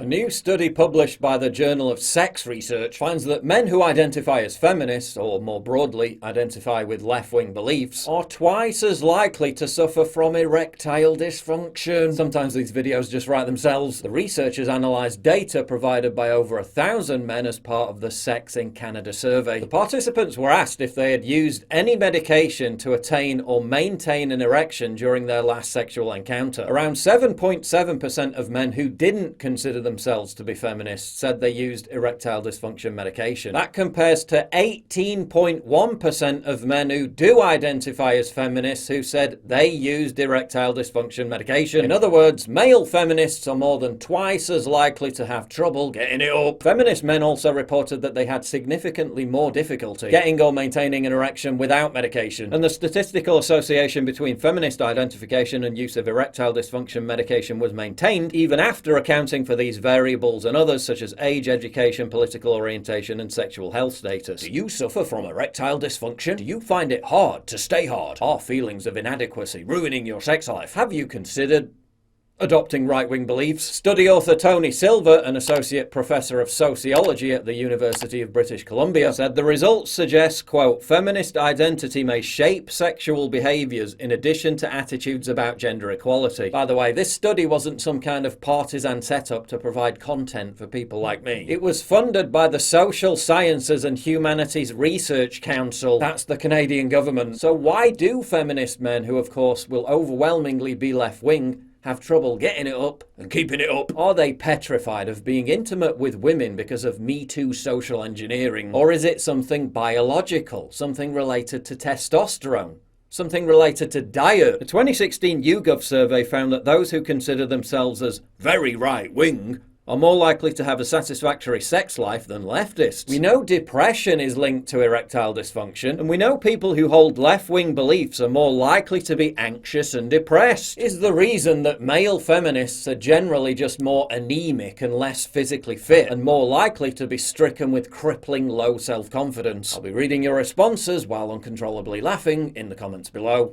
A new study published by the Journal of Sex Research finds that men who identify as feminists, or more broadly, identify with left-wing beliefs, are twice as likely to suffer from erectile dysfunction. Sometimes these videos just write themselves. The researchers analysed data provided by over 1,000 men as part of the Sex in Canada survey. The participants were asked if they had used any medication to attain or maintain an erection during their last sexual encounter. Around 7.7% of men who didn't consider themselves to be feminists said they used erectile dysfunction medication. That compares to 18.1% of men who do identify as feminists who said they used erectile dysfunction medication. In other words, male feminists are more than twice as likely to have trouble getting it up. Feminist men also reported that they had significantly more difficulty getting or maintaining an erection without medication, and the statistical association between feminist identification and use of erectile dysfunction medication was maintained even after accounting for these variables and others such as age, education, political orientation, and sexual health status. Do you suffer from erectile dysfunction? Do you find it hard to stay hard? Are feelings of inadequacy ruining your sex life? Have you considered adopting right-wing beliefs? Study author Tony Silver, an associate professor of sociology at the University of British Columbia, said the results suggest, quote, feminist identity may shape sexual behaviours in addition to attitudes about gender equality. By the way, this study wasn't some kind of partisan setup to provide content for people like me. It was funded by the Social Sciences and Humanities Research Council. That's the Canadian government. So why do feminist men, who of course will overwhelmingly be left-wing, have trouble getting it up and keeping it up? Are they petrified of being intimate with women because of Me Too social engineering? Or is it something biological, something related to testosterone? Something related to diet? The 2016 YouGov survey found that those who consider themselves as very right-wing are more likely to have a satisfactory sex life than leftists. We know depression is linked to erectile dysfunction, and we know people who hold left-wing beliefs are more likely to be anxious and depressed. Is the reason that male feminists are generally just more anemic and less physically fit, and more likely to be stricken with crippling low self-confidence? I'll be reading your responses while uncontrollably laughing in the comments below.